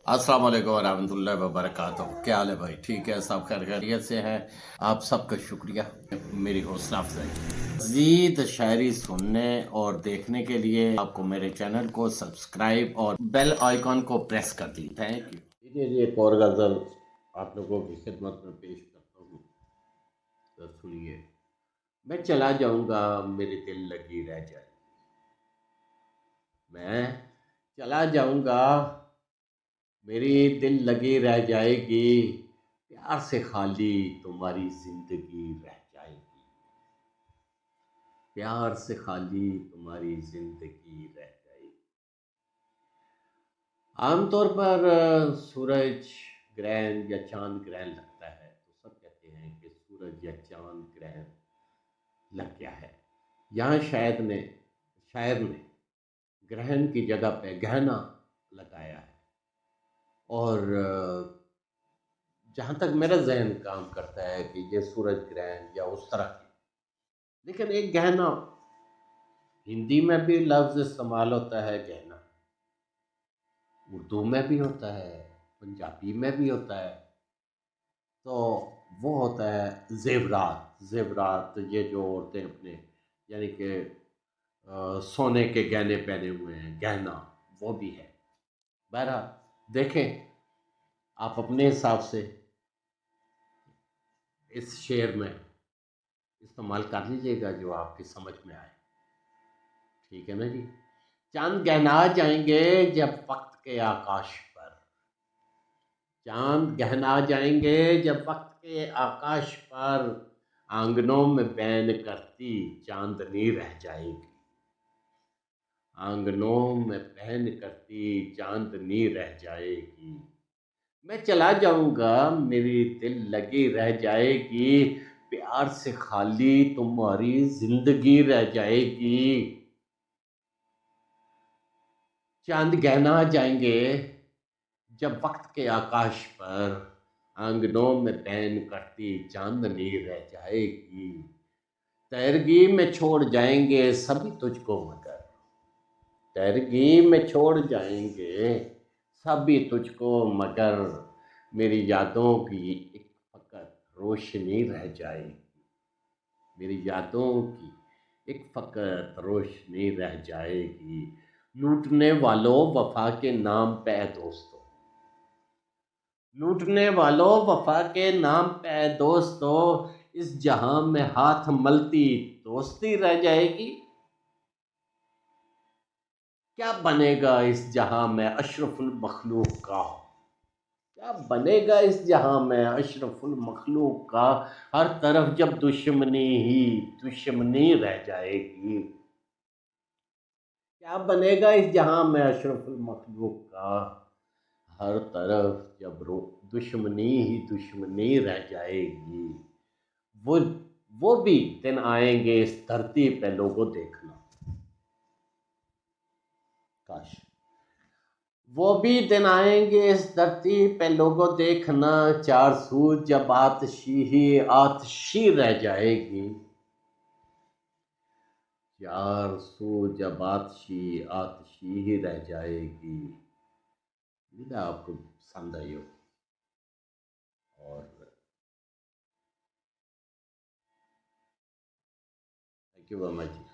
अस्सलाम वालेकुम वरहमतुल्लाहि वबरकातुहू। क्या हाल है भाई? ठीक है, सब खैरियत से हैं। आप सबका शुक्रिया मेरी हौसला अफजाई। मज़ीद शायरी सुनने और देखने के लिए आपको मेरे चैनल को सब्सक्राइब और बेल आइकॉन को प्रेस कर दी। Thank you. लीजिए जी, एक और गज़ल आप लोगों की खिदमत में पेश करता हूँ, तो सुनिए। मैं चला जाऊँगा, मेरी दिल लगी रह जाए। मैं चला जाऊँगा, मेरी दिल लगी रह जाएगी। प्यार से खाली तुम्हारी जिंदगी रह जाएगी। प्यार से खाली तुम्हारी जिंदगी रह जाएगी। आमतौर पर सूरज ग्रहण या चांद ग्रहण लगता है तो सब कहते हैं कि सूरज या चांद ग्रहण लग गया है। यहाँ शायर ने ग्रहण की जगह पे गहना लगाया है। और जहाँ तक मेरा जहन काम करता है कि ये सूरज ग्रहण या उस तरह की, लेकिन एक गहना, हिंदी में भी लफ्ज़ इस्तेमाल होता है गहना, उर्दू में भी होता है, पंजाबी में भी होता है। तो वो होता है ज़ेवरात। ज़ेवरात ये जो औरतें अपने यानी कि सोने के गहने पहने हुए हैं, गहना, वो भी है। बहरहाल देखें, आप अपने हिसाब से इस शेर में इस्तेमाल कर लीजिएगा जो आपकी समझ में आए। ठीक है ना जी। चांद गहना जाएंगे जब वक्त के आकाश पर। चांद गहना जाएंगे जब वक्त के आकाश पर। आंगनों में बैन करती चांदनी रह जाएगी। आंगनों में बैन करती चांदनी रह जाएगी। मैं चला जाऊंगा, मेरी दिल लगी रह जाएगी। प्यार से खाली तुम्हारी जिंदगी रह जाएगी। चांद गहना जाएंगे जब वक्त के आकाश पर। आंगनों में बैन करती चांदनी रह जाएगी। तैरगी में छोड़ जाएंगे सभी तुझको मगर। तैरगी में छोड़ जाएंगे सभी तुझको मगर। मेरी यादों की एक फकत रोशनी रह जाएगी। मेरी यादों की एक फकत रोशनी रह जाएगी। लूटने वालों वफा के नाम पे दोस्तों। लूटने वालों वफा के नाम पे दोस्तों। इस जहां में हाथ मलती दोस्ती रह जाएगी। क्या बनेगा इस जहां में अशरफुल मखलूक का। क्या बनेगा इस जहां में अशरफुल मखलूक का। हर तरफ जब दुश्मनी ही दुश्मनी रह जाएगी। क्या बनेगा इस जहां में अशरफुल मखलूक का। हर तरफ जब दुश्मनी ही दुश्मनी रह जाएगी। वो वो भी दिन आएंगे इस धरती पे लोगों देखना। काश वो भी दिन आएंगे इस धरती पे लोगों देखना। चार सू जब आतशी ही आतशी रह जाएगी। चार सू जब आतशी आतशी ही रह जाएगी। उम्मीद है आपको पसंद आई हो। और थैंक यू वेरी मच।